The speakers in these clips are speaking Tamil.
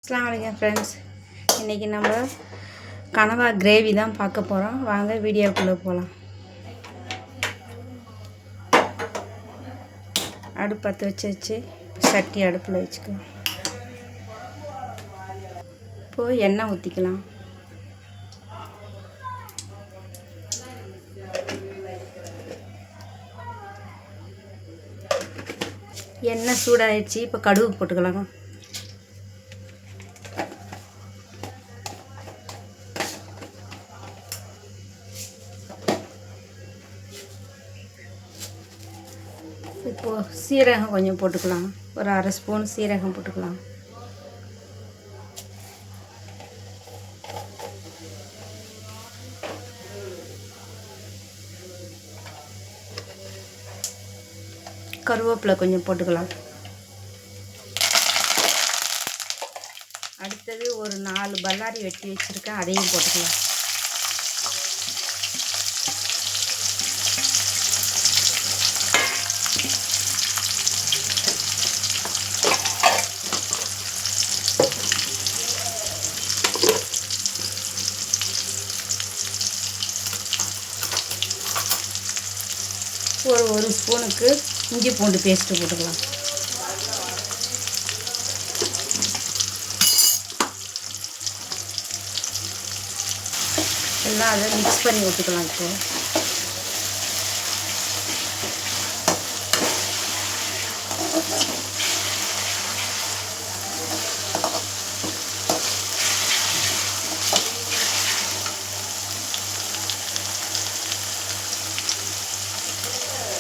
அஸ்ஸலாமு அலைக்கும் ஃப்ரெண்ட்ஸ். இன்றைக்கி நம்ம கனவா கிரேவி தான் பார்க்க போகிறோம். வாங்க வீடியோக்குள்ளே போகலாம். அடுப்பு பற்ற வச்சு சட்டி அடுப்பில் வச்சுக்கலாம். இப்போது எண்ணெய் ஊற்றிக்கலாம். எண்ணெய் சூடாகிடுச்சு. இப்போ கடுகு போட்டுக்கலாம். இப்போது சீரகம் கொஞ்சம் போட்டுக்கலாம். ஒரு அரை ஸ்பூன் சீரகம் போட்டுக்கலாம். கருவேப்பிலை கொஞ்சம் போட்டுக்கலாம். அடுத்தது ஒரு 4 பல்லாரி வெட்டி வச்சுருக்கேன், அதையும் போட்டுக்கலாம். ஒரு ஸ்பூனுக்கு இஞ்சி பூண்டு பேஸ்ட்டு போட்டுக்கலாம். எல்லாம் அதை மிக்ஸ் பண்ணி விட்டுக்கலாம். இப்போது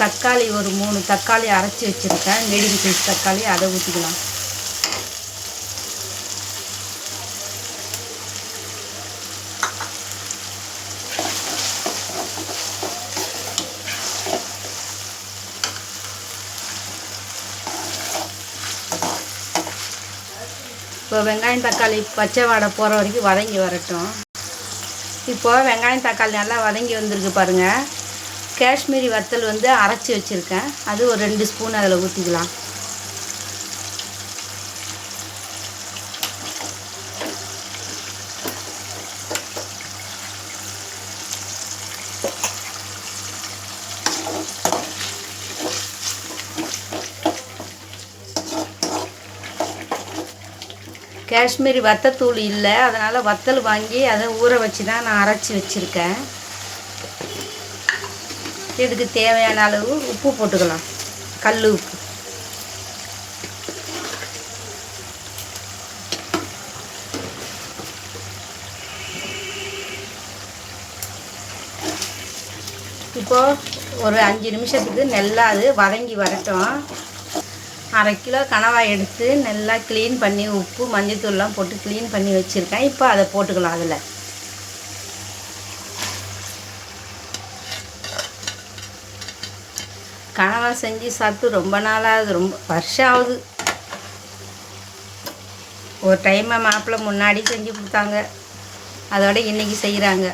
தக்காளி ஒரு 3 தக்காளி அரைச்சி வச்சுருக்கேன், மீடியம் சைஸ் தக்காளி, அதை ஊற்றிக்கலாம். இப்போ வெங்காயம் தக்காளி பச்சை வாடை போகிற வரைக்கும் வதங்கி வரட்டும். இப்போது வெங்காயம் தக்காளி நல்லா வதங்கி வந்திருக்கு பாருங்கள். காஷ்மீரி வத்தல் அரைச்சி வச்சுருக்கேன், அது ஒரு 2 ஸ்பூன் அதில் ஊற்றிக்கலாம். காஷ்மீரி வத்தத்தூள் இல்லை, அதனால் வத்தல் வாங்கி அதை ஊற வச்சு தான் நான் அரைச்சி வச்சுருக்கேன். இதுக்கு தேவையான அளவு உப்பு போட்டுக்கலாம், கல் உப்பு. இப்போது ஒரு 5 நிமிஷத்துக்கு நல்லா அது வதங்கி வரட்டும். அரை கிலோ கனவாய் எடுத்து நல்லா க்ளீன் பண்ணி உப்பு மஞ்சத்தூள்லாம் போட்டு க்ளீன் பண்ணி வச்சுருக்கேன். இப்போ அதை போட்டுக்கலாம். அதில் கனவா செஞ்சு சாப்பிட்டு ரொம்ப நாளாகுது, ரொம்ப வருஷம் ஆகுது. ஒரு டைமை மாப்பிள்ளை முன்னாடி செஞ்சு கொடுத்தாங்க, அதோட இன்றைக்கி செய்கிறாங்க.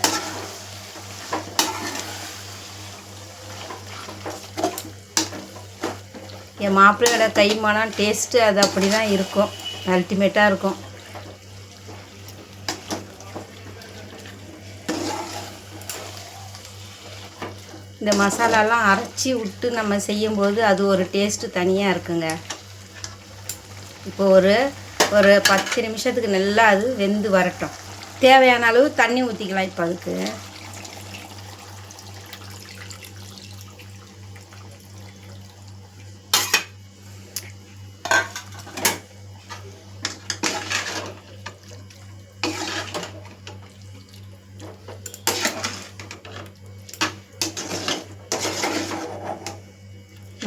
என் மாப்பிள்ளையோட கைமானம் டேஸ்ட்டு அது அப்படி தான் இருக்கும், அல்டிமேட்டாக இருக்கும். இந்த மசாலாலாம் அரைச்சி விட்டு நம்ம செய்யும்போது அது ஒரு டேஸ்ட்டு தனியாக இருக்குங்க. இப்போ ஒரு 10 நிமிஷத்துக்கு நல்லா அது வெந்து வரட்டும். தேவையான அளவு தண்ணி ஊற்றிக்கலாம். இப்போ அதுக்கு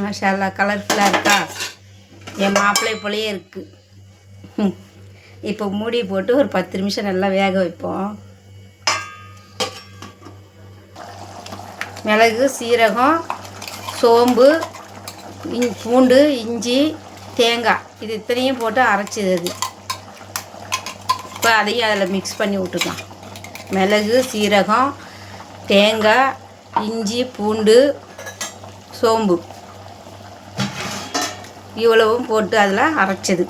மாஷா கலர்ஃபுல்லாக இருக்கா? என் மாப்பிள்ளை போலயே இருக்குது. இப்போ மூடி போட்டு ஒரு 10 நிமிஷம் நல்லா வேக வைப்போம். மிளகு, சீரகம், சோம்பு, பூண்டு, இஞ்சி, தேங்காய், இது இத்தனையும் போட்டு அரைச்சிது. அது இப்போ அதையும் அதில் மிக்ஸ் பண்ணி விட்டுக்கலாம். மிளகு, சீரகம், தேங்காய், இஞ்சி, பூண்டு, சோம்பு இவ்வளவும் போட்டு அதில் அரைச்சது.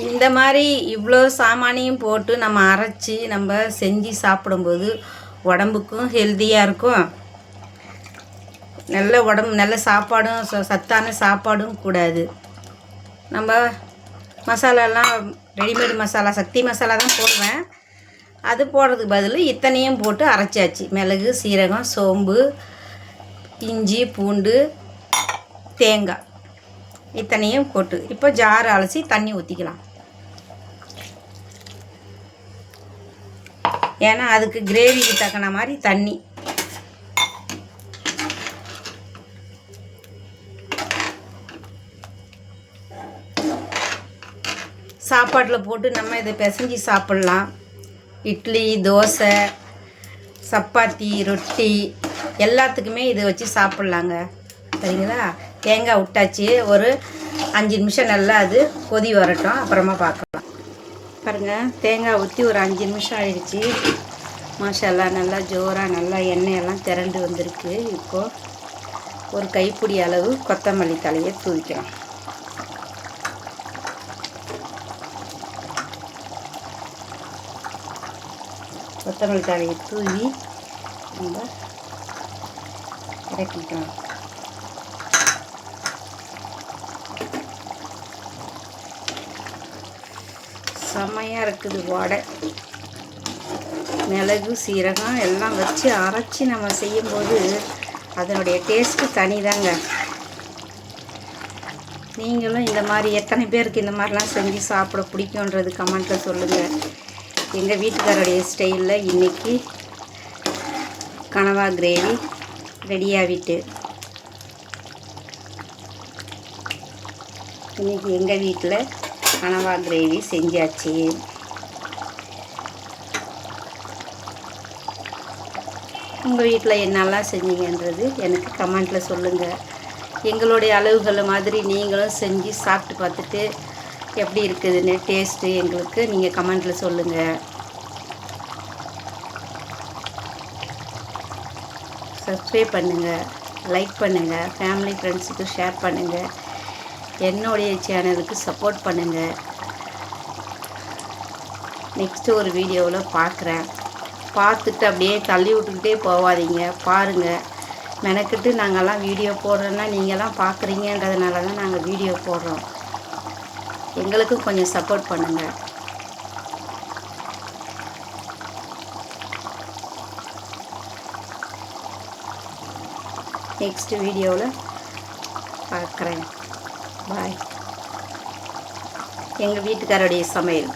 இந்த மாதிரி இவ்வளோ சாமானையும் போட்டு நம்ம அரைச்சி நம்ம செஞ்சு சாப்பிடும்போது உடம்புக்கும் ஹெல்த்தியாக இருக்கும். நல்ல உடம்பு நல்ல சாப்பாடும் சத்தான சாப்பாடும் கூடாது. நம்ம மசாலாலாம் ரெடிமேட் மசாலா சக்தி மசாலா தான் போடுவேன். அது போடுறதுக்கு பதில் இத்தனையும் போட்டு அரைச்சாச்சு. மிளகு, சீரகம், சோம்பு, இஞ்சி, பூண்டு, தேங்காய் இத்தனையும் போட்டு இப்போ ஜார் அலசி தண்ணி ஊற்றிக்கலாம். ஏன்னா அதுக்கு கிரேவிக்கு தக்கன மாதிரி தண்ணி. சாப்பாட்டில் போட்டு நம்ம இதை பிசைஞ்சி சாப்பிட்லாம். இட்லி, தோசை, சப்பாத்தி, ரொட்டி எல்லாத்துக்குமே இதை வச்சு சாப்பிட்லாங்க. சரிங்களா? தேங்காய் விட்டாச்சு. ஒரு 5 நிமிஷம் நல்லா அது கொதி வரட்டும், அப்புறமா பார்க்கலாம். பாருங்கள், தேங்காய் ஊற்றி ஒரு 5 நிமிஷம் ஆயிடுச்சு. மாஷால்லா நல்லா ஜோராக நல்லா எண்ணெயெல்லாம் திரண்டு வந்திருக்கு. இப்போது ஒரு கைப்பிடி அளவு கொத்தமல்லி தலையை தூவிக்கலாம். கொத்தமல்லி தலையை தூவி நம்ம இறக்கிக்கலாம். செம்மையாக இருக்குது வடை. மிளகு, சீரகம் எல்லாம் வச்சு அரைச்சி நம்ம செய்யும்போது அதனுடைய டேஸ்ட்டு தனி தாங்க. நீங்களும் இந்த மாதிரி எத்தனை பேருக்கு இந்த மாதிரிலாம் செஞ்சு சாப்பிட பிடிக்குன்றது கமெண்ட்டில் சொல்லுங்கள். எங்கள் வீட்டுக்காரருடைய ஸ்டைலில் இன்றைக்கி கனவா கிரேவி ரெடியாகிட்டு. இன்றைக்கி எங்கள் வீட்டில் கனவா கிரேவி செஞ்சாச்சு. உங்கள் வீட்டில் என்னெல்லாம் செஞ்சீங்கன்றது எனக்கு கமெண்ட்டில் சொல்லுங்கள். எங்களுடைய அளவுகளை மாதிரி நீங்களும் செஞ்சு சாப்பிட்டு பார்த்துட்டு எப்படி இருக்குதுன்னு டேஸ்ட்டு எங்களுக்கு நீங்கள் கமெண்ட்டில் சொல்லுங்கள். சப்ஸ்கிரைப் பண்ணுங்கள், லைக் பண்ணுங்கள், ஃபேமிலி ஃப்ரெண்ட்ஸுக்கு ஷேர் பண்ணுங்கள். என்னுடைய சேனலுக்கு சப்போர்ட் பண்ணுங்கள். நெக்ஸ்ட்டு ஒரு வீடியோவில் பார்க்குறேன். பார்த்துட்டு அப்படியே தள்ளி விட்டுக்கிட்டே போகாதீங்க, பாருங்கள். மெனக்கிட்டு நாங்கள்லாம் வீடியோ போடுறோன்னா நீங்கள்லாம் பார்க்குறீங்கன்றதுனால தான் நாங்கள் வீடியோ போடுறோம். எங்களுக்கும் கொஞ்சம் சப்போர்ட் பண்ணுங்கள். நெக்ஸ்ட் வீடியோவில் பார்க்குறேன். பாய். எங்கள் வீட்டுக்காரருடைய சமையல்.